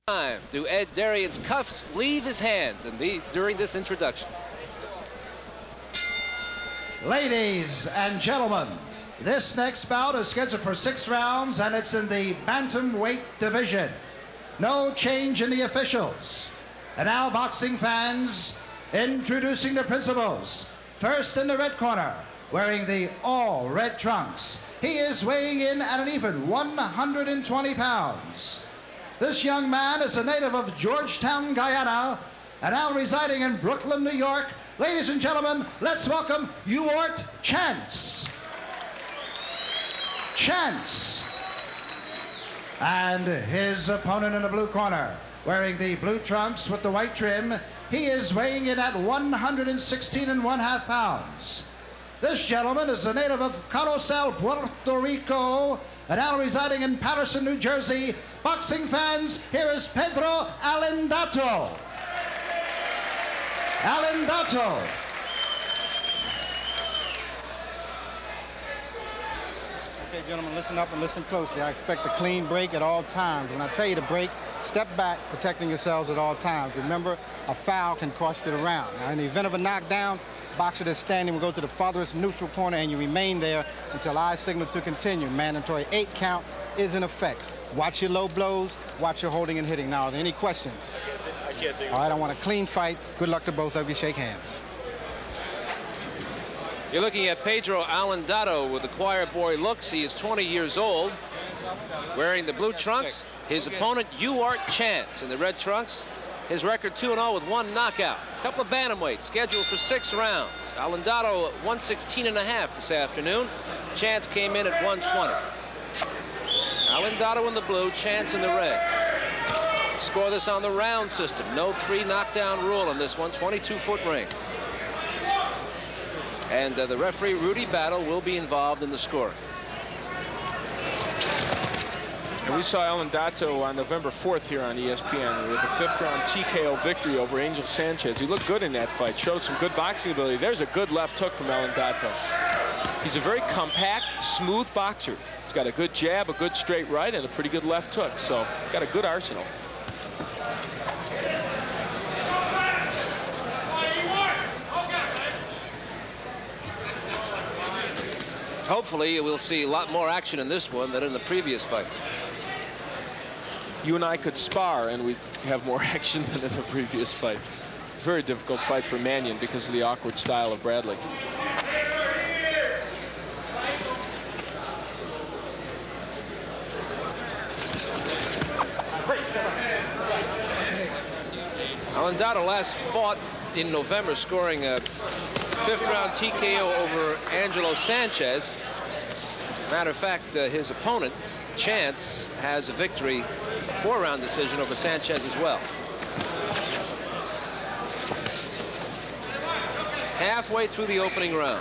Time do Ed Darian's cuffs leave his hands during this introduction. Ladies and gentlemen, this next bout is scheduled for 6 rounds, and it's in the bantamweight division. No change in the officials. And now, boxing fans, introducing the principals. First in the red corner, wearing the all-red trunks. He is weighing in at an even 120 pounds. This young man is a native of Georgetown, Guyana, and now residing in Brooklyn, New York. Ladies and gentlemen, let's welcome Ewart Chance. Chance. And his opponent in the blue corner, wearing the blue trunks with the white trim. He is weighing in at 116.5 pounds. This gentleman is a native of Carosel, Puerto Rico, and now residing in Patterson, New Jersey. Boxing fans, here is Pedro Alindato. Alindato. Okay, gentlemen, listen up and listen closely. I expect a clean break at all times. When I tell you to break, step back, protecting yourselves at all times. Remember, a foul can cost you the round. Now, in the event of a knockdown, boxer that's standing will go to the farthest neutral corner, and you remain there until I signal to continue. Mandatory 8 count is in effect. Watch your low blows, watch your holding and hitting. Now, are there any questions? I can't think of it. All right, I want a clean fight. Good luck to both of you. Shake hands. You're looking at Pedro Alindato with the choir boy looks. He is 20 years old, wearing the blue trunks. His opponent, Ewart Chance, in the red trunks. His record 2-0 with 1 knockout. A couple of bantamweights scheduled for 6 rounds. Alindato 116.5 this afternoon. Chance came in at 120. Alindato in the blue, Chance in the red. Score this on the round system. No 3 knockdown rule in this one. 22-foot ring. And the referee, Rudy Battle, will be involved in the scoring. And we saw Alindato on November 4th here on ESPN with a 5th-round TKO victory over Angel Sanchez. He looked good in that fight, showed some good boxing ability. There's a good left hook from Alindato. He's a very compact, smooth boxer. He's got a good jab, a good straight right, and a pretty good left hook. So, got a good arsenal. Hopefully, we'll see a lot more action in this one than in the previous fight. You and I could spar, and we'd have more action than in the previous fight. Very difficult fight for Mannion because of the awkward style of Bradley. Alindato last fought in November, scoring a 5th-round TKO over Angelo Sanchez. Matter of fact, his opponent, Chance, has a victory, 4-round decision over Sanchez as well. Halfway through the opening round.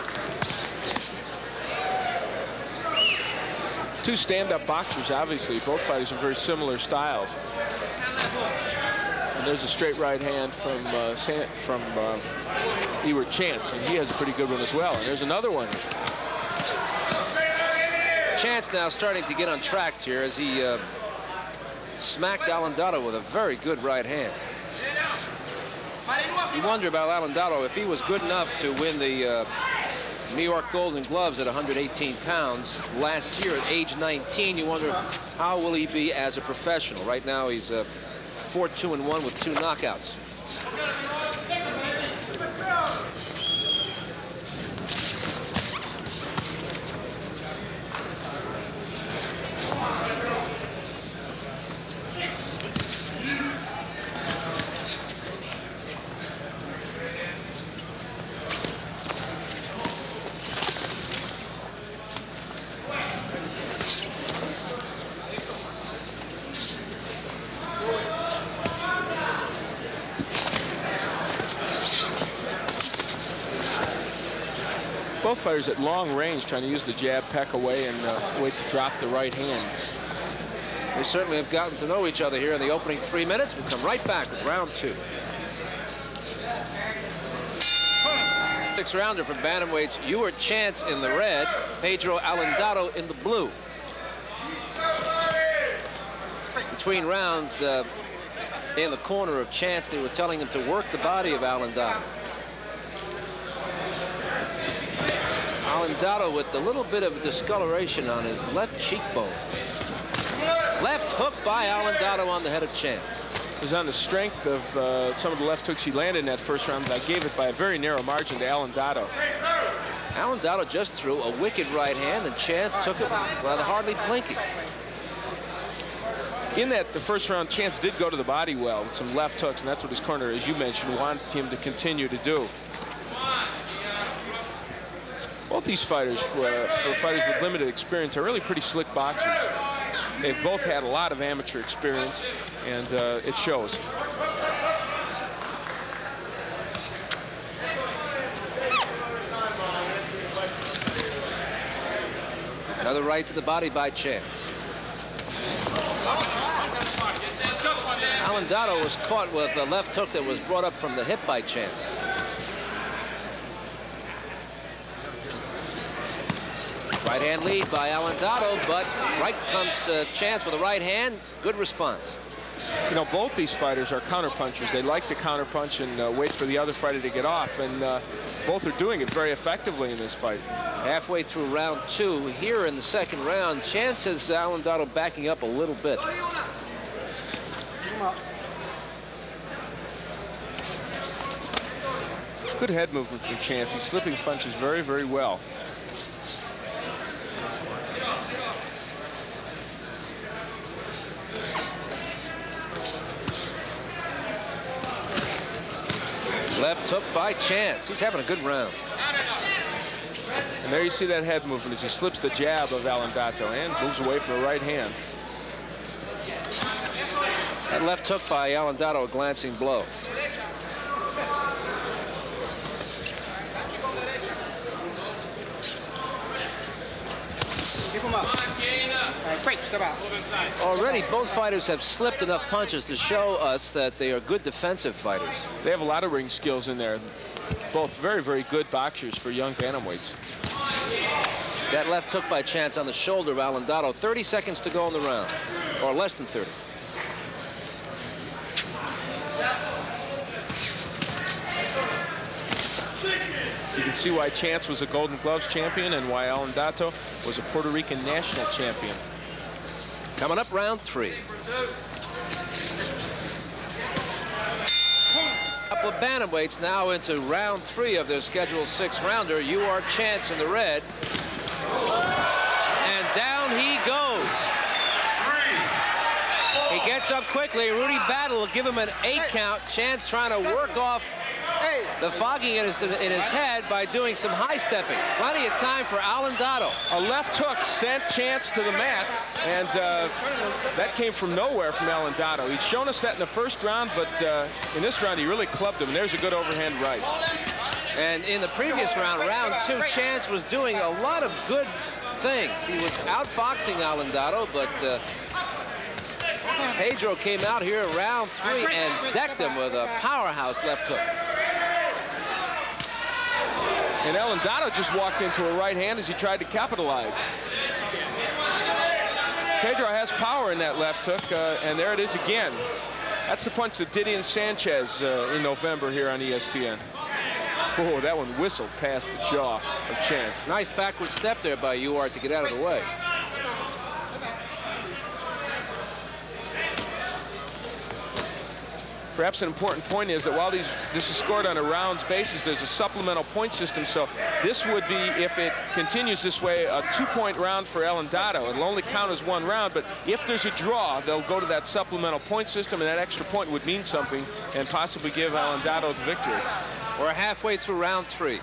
2 stand-up boxers, obviously. Both fighters have very similar styles. And there's a straight right hand from Ewart Chance, and he has a pretty good one as well. And there's another one. Chance now starting to get on track here as he smacked Alindato with a very good right hand. You wonder about Alindato if he was good enough to win the New York Golden Gloves at 118 pounds last year at age 19. You wonder how will he be as a professional. Right now he's 4-2-1 with 2 knockouts. Both fighters at long range trying to use the jab, peck away, and wait to drop the right hand. They certainly have gotten to know each other here in the opening 3 minutes. We'll come right back with round 2. 6-rounder for bantamweights. Ewart Chance in the red, Pedro Alindato in the blue. Between rounds, in the corner of Chance. They were telling him to work the body of Alindato. Alindato with a little bit of discoloration on his left cheekbone. Left hook by Alindato on the head of Chance. It was on the strength of some of the left hooks he landed in that first round, but I gave it by a very narrow margin to Alindato. Alindato just threw a wicked right hand, and Chance took it without hardly blinking. In the first round, Chance did go to the body well with some left hooks, and that's what his corner, as you mentioned, wanted him to continue to do. Both these fighters, for fighters with limited experience, are really pretty slick boxers. They've both had a lot of amateur experience, and it shows. Another right to the body by Chance. Alindato was caught with a left hook that was brought up from the hip by Chance. Right hand lead by Alindato, but right comes Chance with a right hand. Good response. You know, both these fighters are counterpunchers. They like to counterpunch and wait for the other fighter to get off, and both are doing it very effectively in this fight. Halfway through round 2, here in the second round, Chance has Alindato backing up a little bit. Good head movement from Chance. He's slipping punches very, very well. Left hook by Chance. He's having a good round. And there you see that head movement as he slips the jab of Alindato and moves away from the right hand. That left hook by Alindato, a glancing blow. Keep him up. Break, step out. Already, both fighters have slipped enough punches to show us that they are good defensive fighters. They have a lot of ring skills in there. Both very, very good boxers for young bantamweights. That left hook by Chance on the shoulder of Alindato. 30 seconds to go in the round, or less than 30. You can see why Chance was a Golden Gloves champion and why Alindato was a Puerto Rican national champion. Coming up, round 3. Couple of bantamweights now into round 3 of their scheduled 6-rounder. You are Chance in the red. And down he goes. He gets up quickly. Rudy Battle will give him an 8 count. Chance trying to work off the fogging in his head by doing some high stepping. Plenty of time for Alindato. A left hook sent Chance to the mat, and that came from nowhere from Alindato. He'd shown us that in the first round, but in this round he really clubbed him. And there's a good overhand right. And in the previous round, round 2, Chance was doing a lot of good things. He was outboxing Alindato, but Pedro came out here in round 3 and decked him with a powerhouse left hook. And Alindato just walked into a right hand as he tried to capitalize. Pedro has power in that left hook, and there it is again. That's the punch that Didion Sanchez in November here on ESPN. Oh, that one whistled past the jaw of Chance. Nice backward step there by Ewart to get out of the way. Perhaps an important point is that while this is scored on a rounds basis, there's a supplemental point system. So this would be, if it continues this way, a 2-point round for Alindato. It'll only count as 1 round, but if there's a draw, they'll go to that supplemental point system, and that extra point would mean something and possibly give Alindato the victory. We're halfway through round 3.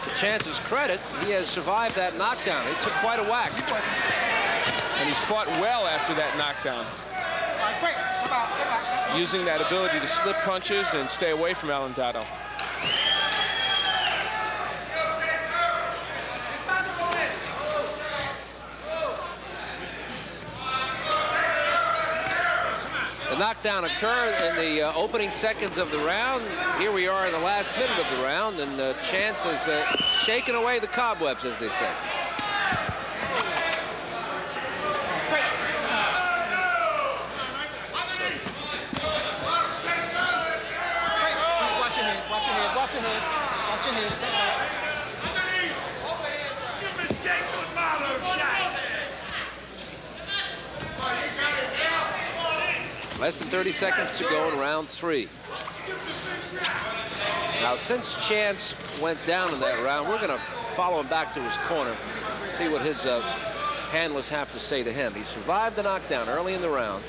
To Chance's credit, he has survived that knockdown. He took quite a whack. And he's fought well after that knockdown, using that ability to slip punches and stay away from Alindato. The knockdown occurred in the opening seconds of the round. Here we are in the last minute of the round, and Chance has shaken away the cobwebs, as they say. your head. Watch your head. Step back. Less than 30 seconds to go in round 3. Now, since Chance went down in that round, we're going to follow him back to his corner, see what his handlers have to say to him. He survived the knockdown early in the round,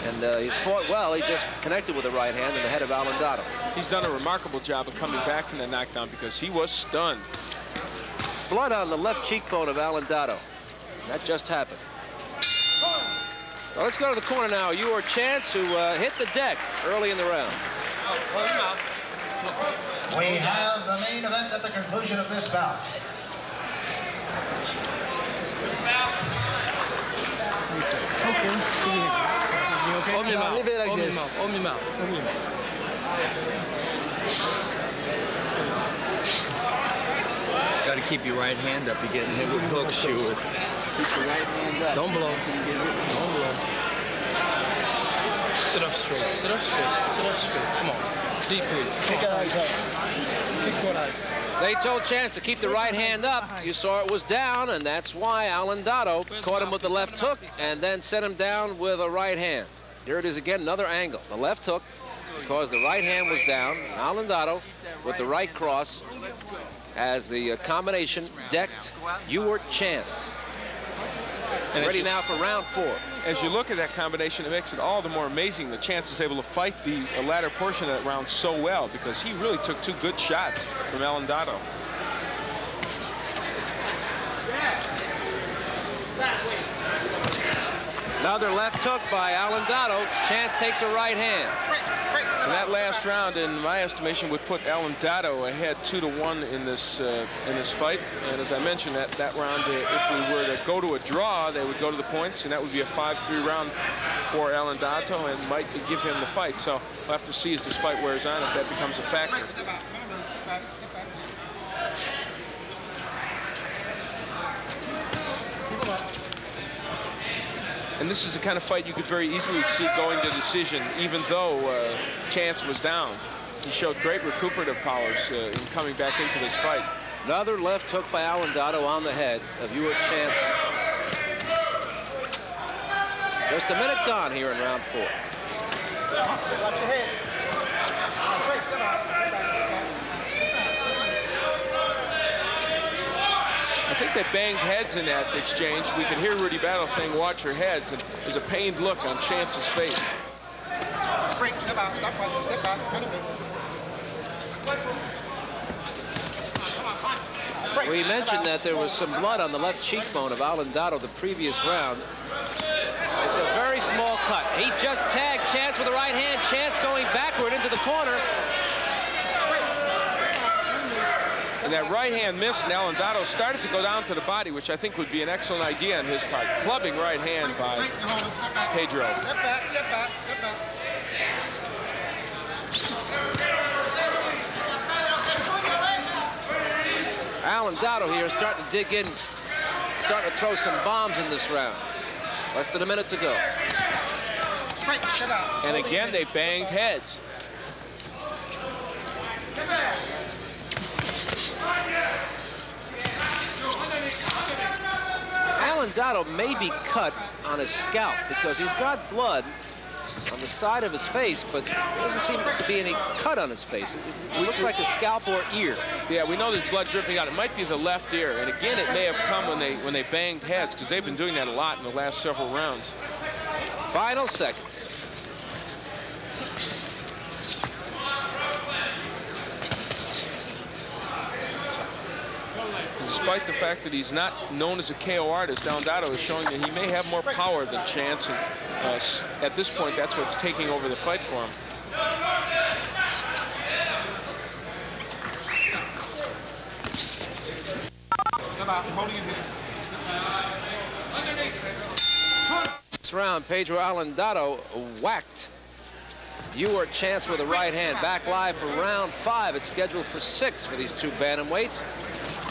and he's fought well. He just connected with the right hand in the head of Alindato. He's done a remarkable job of coming back from the knockdown because he was stunned. Blood on the left cheekbone of Alindato. That just happened. Well, let's go to the corner now. You or Chance, who hit the deck early in the round. We have the main event at the conclusion of this bout. Open your mouth. Leave it like this. Open your mouth. Open your mouth. Got to keep your right hand up. You're getting hit with hooks, Stewart. Keep your right hand up. Don't blow. Don't blow. Sit up straight. Sit up straight. Sit up straight. Come on. Deep breathe. Kick your eyes up. Kick your eyes. They told Chance to keep the right hand up. You saw it was down, and that's why Alindato caught him with the left hook and then set him down with a right hand. Here it is again, another angle. The left hook, because the right hand was down. Alindato with the right cross as the combination decked Ewart Chance. And ready now for round 4. As you look at that combination, it makes it all the more amazing that Chance was able to fight the latter portion of that round so well, because he really took 2 good shots from Alindato. Another left hook by Alindato. Chance takes a right hand. And that last round, in my estimation, would put Alindato ahead 2-1 in this fight. And as I mentioned, that round, if we were to go to a draw, they would go to the points, and that would be a 5-3 round for Alindato and might give him the fight. So we'll have to see as this fight wears on if that becomes a factor. And this is the kind of fight you could very easily see going to decision, even though Chance was down. He showed great recuperative powers in coming back into this fight. Another left hook by Alindato on the head of Ewart Chance. Just a minute gone here in round 4. Watch your head. I think they banged heads in that exchange. We could hear Rudy Battle saying, watch your heads, and there's a pained look on Chance's face. Break, step out, step out, step out. We mentioned that there was some blood on the left cheekbone of Alindato the previous round. It's a very small cut. He just tagged Chance with the right hand. Chance going backward into the corner. And that right hand missed, and Alindato started to go down to the body, which I think would be an excellent idea on his part. Clubbing right hand by Pedro. Step back, step back, step back. Alindato here starting to dig in, starting to throw some bombs in this round. Less than a minute to go. And again, they banged heads. Alindato may be cut on his scalp because he's got blood on the side of his face, but there doesn't seem to be any cut on his face. It looks like a scalp or ear. Yeah, we know there's blood dripping out. It might be the left ear, and again, it may have come when they banged heads, because they've been doing that a lot in the last several rounds. Final seconds. Despite the fact that he's not known as a KO artist, Alindato is showing that he may have more power than Chance, and at this point, that's what's taking over the fight for him. This round, Pedro Alindato whacked Ewart Chance with a right hand. Back live for round 5. It's scheduled for 6 for these two bantamweights.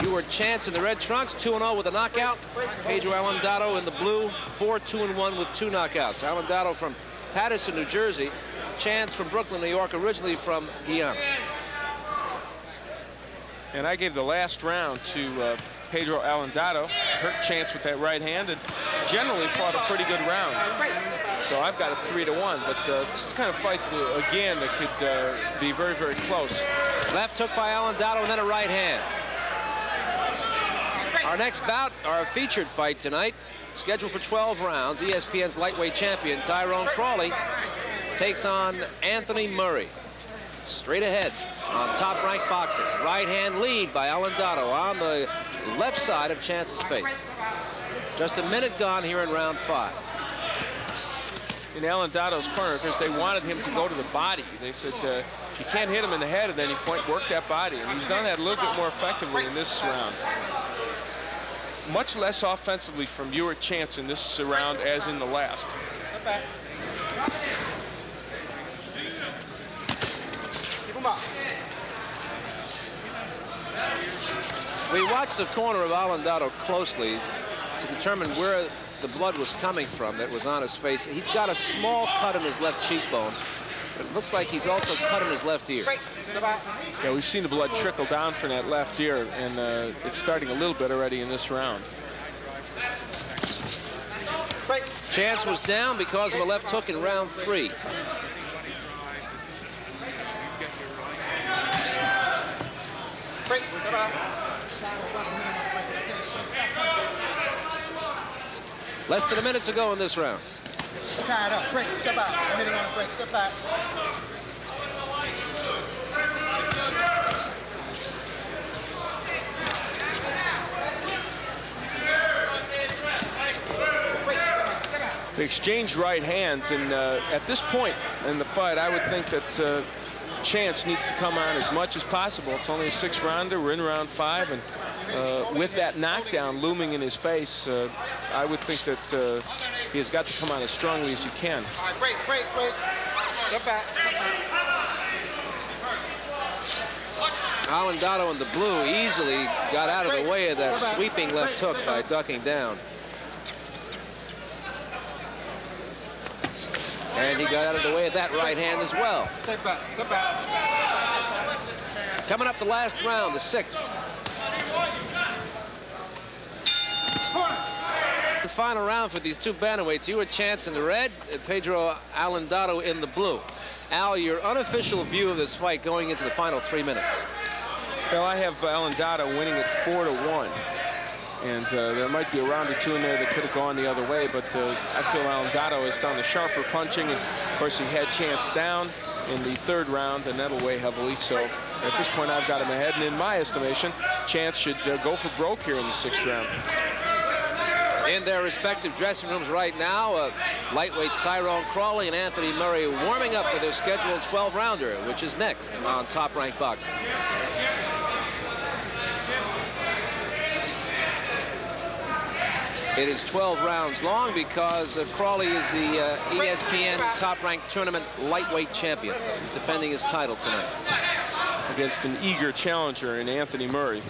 Ewart Chance in the red trunks, 2-0 with a knockout. Pedro Alindato in the blue, 4-2-1 with 2 knockouts. Alindato from Paterson, New Jersey. Chance from Brooklyn, New York, originally from Guyana. And I gave the last round to Pedro Alindato. Hurt Chance with that right hand and generally fought a pretty good round. So I've got it 3-1. But this is the kind of fight, again, that could be very, very close. Left hook by Alindato and then a right hand. Our next bout, our featured fight tonight, scheduled for 12 rounds. ESPN's lightweight champion Tyrone Crawley takes on Anthony Murray. Straight ahead on Top Rank Boxing. Right hand lead by Alindato on the left side of Chance's face. Just a minute gone here in round 5. In Alindato's corner, because they wanted him to go to the body. They said, you can't hit him in the head at any point, work that body. And he's done that a little bit more effectively in this round. Much less offensively from Ewart Chance in this round as in the last. We watched the corner of Alindato closely to determine where the blood was coming from that was on his face. He's got a small cut in his left cheekbone. It looks like he's also cut in his left ear. Yeah, we've seen the blood trickle down from that left ear, and it's starting a little bit already in this round. Chance was down because of a left hook in round 3. Less than a minute to go in this round. Tie it up. Break. Step out. I'm hitting on a break. Step back. They exchanged right hands, and at this point in the fight, I would think that Chance needs to come on as much as possible. It's only a 6-rounder. We're in round 5, and with that knockdown looming in his face, I would think that he has got to come on as strongly as he can. All right, break. Step back. Alindato in the blue easily got out of the way of that sweeping left hook by ducking down. And he got out of the way of that right hand as well. Step back. Step back. Coming up the last round, the 6th. The final round for these two bantamweights. Ewart Chance in the red and Pedro Alindato in the blue. Al, your unofficial view of this fight going into the final 3 minutes. Well, I have Alindato winning at 4-1. And there might be a round or two in there that could have gone the other way, but I feel Alindato has done the sharper punching, and of course he had Chance down in the 3rd round, and that'll weigh heavily. So at this point, I've got him ahead, and in my estimation, Chance should go for broke here in the 6th round. In their respective dressing rooms right now, lightweights Tyrone Crawley and Anthony Murray warming up for their scheduled 12-rounder, which is next on Top Rank Boxing. It is 12 rounds long because Crawley is the ESPN Top Rank Tournament lightweight champion, defending his title tonight. Against an eager challenger in Anthony Murray.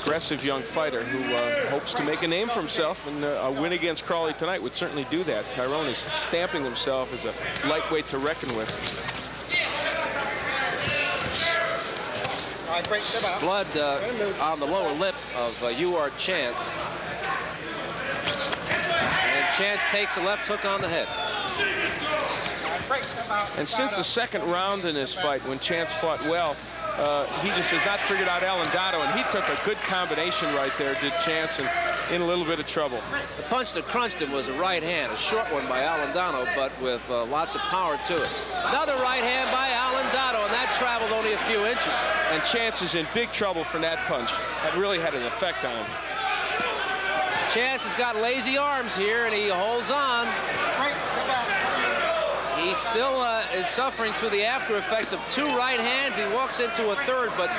Aggressive young fighter who hopes to make a name for himself, and a win against Crawley tonight would certainly do that. Tyrone is stamping himself as a lightweight to reckon with. Blood on the lower lip of Ewart Chance. And Chance takes a left hook on the head. And since the 2nd round in this fight, when Chance fought well, he just has not figured out Alindato, and he took a good combination right there, did Chance, and in a little bit of trouble. The punch that crunched him was a right hand, a short one by Alindato, but with lots of power to it. Another right hand by Alindato, and that traveled only a few inches. And Chance is in big trouble from that punch. That really had an effect on him. Chance has got lazy arms here, and he holds on. He still is suffering through the after effects of 2 right hands. He walks into a 3rd, but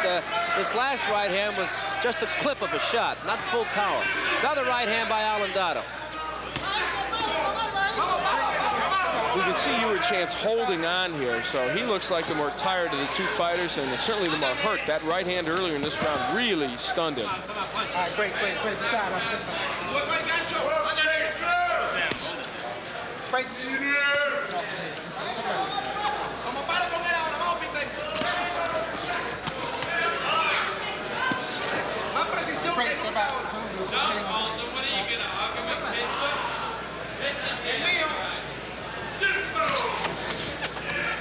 this last right hand was just a clip of a shot, not full power. Another right hand by Alindato. We can see Ewart Chance holding on here, so he looks like the more tired of the 2 fighters, and certainly the more hurt. That right hand earlier in this round really stunned him. All right, break. break, step back.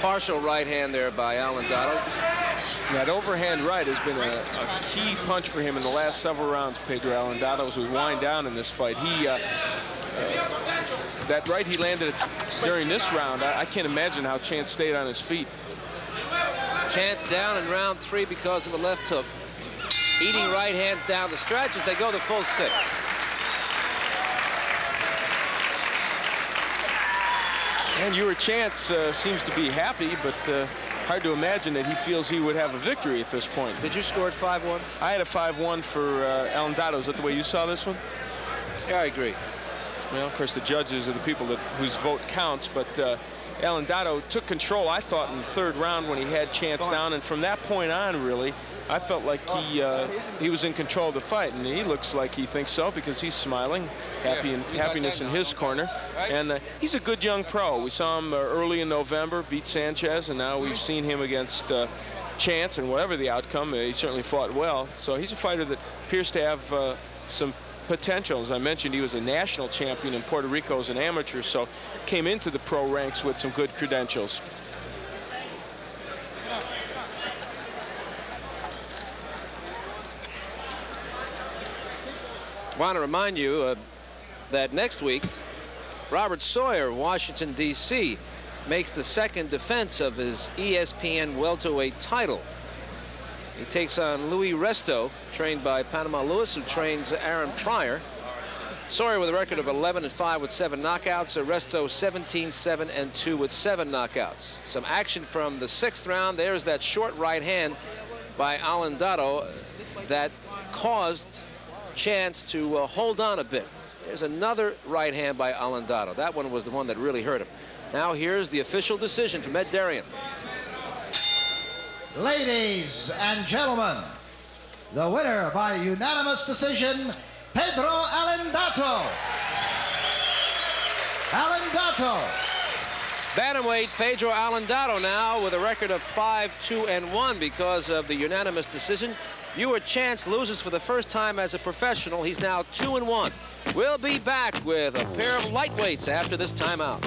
Partial right hand there by Alindato. That overhand right has been a key punch for him in the last several rounds, Pedro Alindato, as we wind down in this fight. That right he landed during this round, I can't imagine how Chance stayed on his feet. Chance down in round 3 because of a left hook. Eating right hands down the stretch as they go the full 6. And your Chance seems to be happy, but hard to imagine that he feels he would have a victory at this point. Did you score it 5-1? I had a 5-1 for Alindato. Is that the way you saw this one? Yeah, I agree. Well, of course, the judges are the people whose vote counts, but Alindato took control, I thought, in the 3rd round when he had Chance down, and from that point on, really, I felt like he was in control of the fight, and he looks like he thinks so because he's smiling, happiness in his corner, and he's a good young pro. We saw him early in November, beat Sanchez, and now we've seen him against Chance, and whatever the outcome, he certainly fought well. So he's a fighter that appears to have some potential. As I mentioned, he was a national champion in Puerto Rico as an amateur, so came into the pro ranks with some good credentials. I want to remind you that next week, Robert Sawyer of Washington, D.C. makes the 2nd defense of his ESPN welterweight title. He takes on Louis Resto, trained by Panama Lewis, who trains Aaron Pryor. Sawyer with a record of 11-5 with 7 knockouts. Resto 17-7-2 with 7 knockouts. Some action from the 6th round. There's that short right hand by Alindato that caused Chance to hold on a bit. There's another right hand by Alindato. That one was the one that really hurt him. Now here's the official decision from Ed Darien. Ladies and gentlemen, the winner by unanimous decision, Pedro Alindato. Bantamweight Pedro Alindato now with a record of 5-2-1 because of the unanimous decision. Your Chance loses for the first time as a professional. He's now 2-1. We'll be back with a pair of lightweights after this timeout.